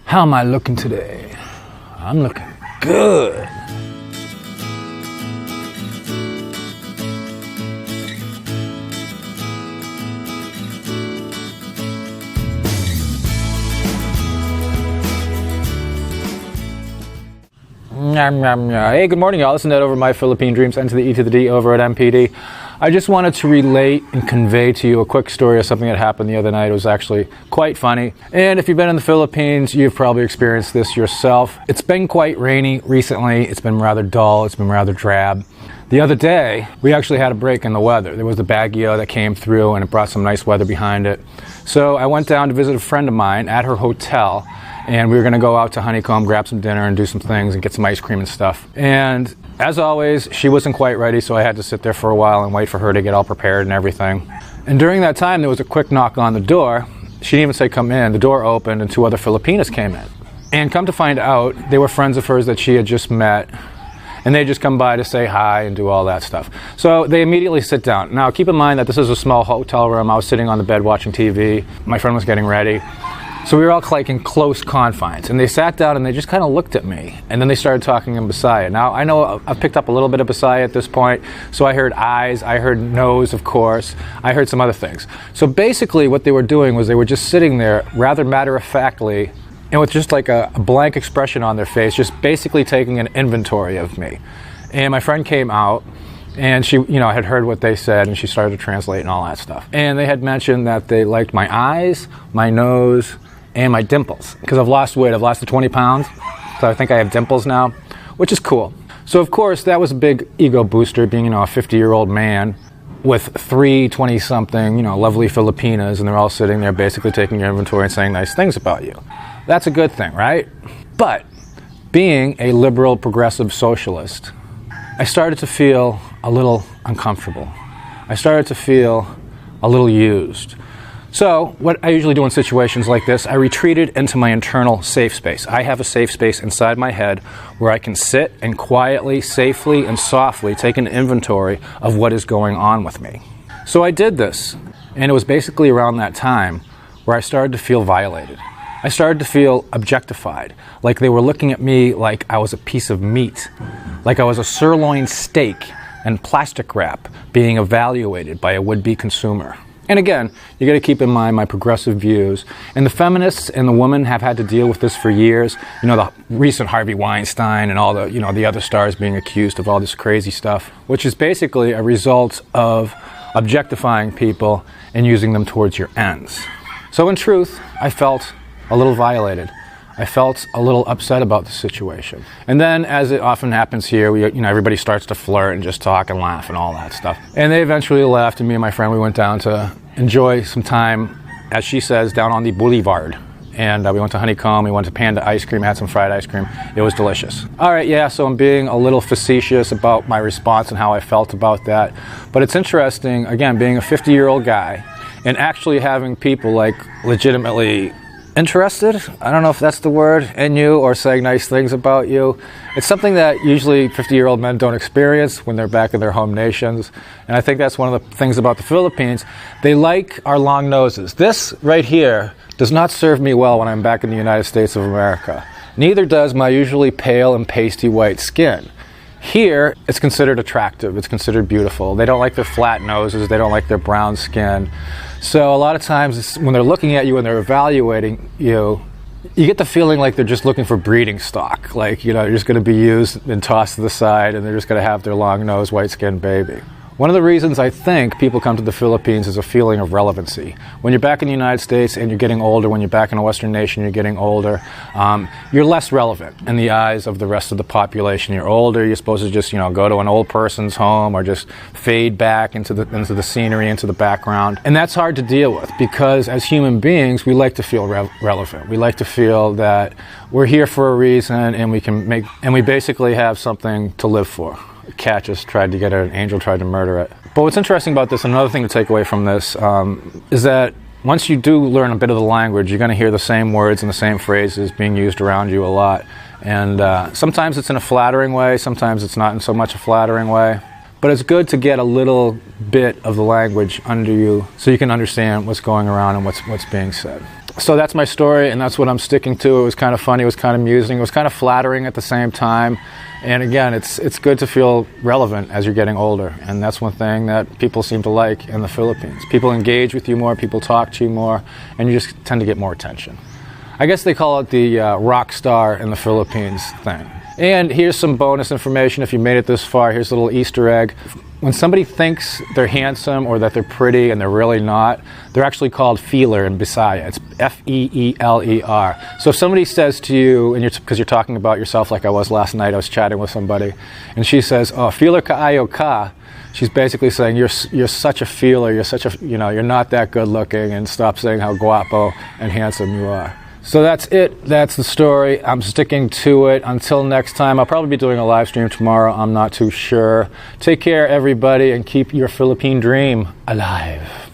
How am I looking today? I'm looking good. Hey, good morning, y'all. This is Ned over My Philippine Dreams, N to the E to the D over at MPD. I just wanted to relate and convey to you a quick story of something that happened the other night. It was actually quite funny. And if you've been in the Philippines, you've probably experienced this yourself. It's been quite rainy recently. It's been rather dull. It's been rather drab. The other day, we actually had a break in the weather. There was the Baguio that came through and it brought some nice weather behind it. So I went down to visit a friend of mine at her hotel, and we were going to go out to Honeycomb, grab some dinner and do some things and get some ice cream and stuff. And as always, she wasn't quite ready, so I had to sit there for a while and wait for her to get all prepared and everything. And during that time, there was a quick knock on the door. She didn't even say come in. The door opened and two other Filipinas came in. And come to find out, they were friends of hers that she had just met, and they just come by to say hi and do all that stuff. So they immediately sit down. Now, keep in mind that this is a small hotel room. I was sitting on the bed watching TV. My friend was getting ready. So we were all like in close confines, and they sat down and they just kind of looked at me, and then they started talking in Bisaya. Now, I know I've picked up a little bit of Bisaya at this point, so I heard eyes, I heard nose, of course, I heard some other things. So basically what they were doing was they were just sitting there rather matter-of-factly and with just like a blank expression on their face, just basically taking an inventory of me. And my friend came out, and she, had heard what they said, and she started to translate and all that stuff. And they had mentioned that they liked my eyes, my nose, and my dimples, because I've lost weight. I've lost the 20 pounds, so I think I have dimples now, which is cool. So of course, that was a big ego booster, being, a 50-year-old man with three 20-something, lovely Filipinas, and they're all sitting there basically taking your inventory and saying nice things about you. That's a good thing, right? But being a liberal, progressive socialist, I started to feel a little uncomfortable. I started to feel a little used. So what I usually do in situations like this, I retreated into my internal safe space. I have a safe space inside my head where I can sit and quietly, safely, and softly take an inventory of what is going on with me. So I did this, and it was basically around that time where I started to feel violated. I started to feel objectified, like they were looking at me like I was a piece of meat, like I was a sirloin steak and plastic wrap being evaluated by a would-be consumer. And again, you got to keep in mind my progressive views. And the feminists and the women have had to deal with this for years. The recent Harvey Weinstein and all the, the other stars being accused of all this crazy stuff, which is basically a result of objectifying people and using them towards your ends. So in truth, I felt a little violated. I felt a little upset about the situation. And then, as it often happens here, everybody starts to flirt and just talk and laugh and all that stuff. And they eventually left, and me and my friend, we went down to enjoy some time, as she says, down on the boulevard. And we went to Honeycomb, we went to Panda ice cream, had some fried ice cream. It was delicious. All right, yeah, so I'm being a little facetious about my response and how I felt about that. But it's interesting, again, being a 50-year-old guy and actually having people legitimately interested, I don't know if that's the word, in you or saying nice things about you. It's something that usually 50-year-old men don't experience when they're back in their home nations. And I think that's one of the things about the Philippines. They like our long noses. This right here does not serve me well when I'm back in the United States of America. Neither does my usually pale and pasty white skin. Here, it's considered attractive. It's considered beautiful. They don't like their flat noses. They don't like their brown skin. So a lot of times when they're looking at you and they're evaluating you, you get the feeling like they're just looking for breeding stock. You're just going to be used and tossed to the side, and they're just going to have their long-nosed, white-skinned baby. One of the reasons I think people come to the Philippines is a feeling of relevancy. When you're back in the United States and you're getting older, when you're back in a Western nation, you're getting older, you're less relevant in the eyes of the rest of the population. You're older, you're supposed to just, go to an old person's home or just fade back into the scenery, into the background. And that's hard to deal with because as human beings, we like to feel relevant. We like to feel that we're here for a reason and we basically have something to live for. A cat just tried to get it, an angel tried to murder it. But what's interesting about this, another thing to take away from this, is that once you do learn a bit of the language, you're going to hear the same words and the same phrases being used around you a lot. And sometimes it's in a flattering way, sometimes it's not in so much a flattering way. But it's good to get a little bit of the language under you so you can understand what's going around and what's being said. So that's my story, and that's what I'm sticking to. It was kind of funny, it was kind of amusing, it was kind of flattering at the same time. And again, it's good to feel relevant as you're getting older, and that's one thing that people seem to like in the Philippines. People engage with you more, people talk to you more, and you just tend to get more attention. I guess they call it the rock star in the Philippines thing. And here's some bonus information if you made it this far. Here's a little Easter egg. When somebody thinks they're handsome or that they're pretty and they're really not, they're actually called feeler in Bisaya. It's F-E-E-L-E-R. So if somebody says to you, and because you're talking about yourself like I was last night, I was chatting with somebody, and she says, "Oh, feeler kaayo ka," she's basically saying you're such a feeler, you're not that good looking, and stop saying how guapo and handsome you are. So that's it. That's the story. I'm sticking to it. Until next time, I'll probably be doing a live stream tomorrow. I'm not too sure. Take care, everybody, and keep your Philippine dream alive.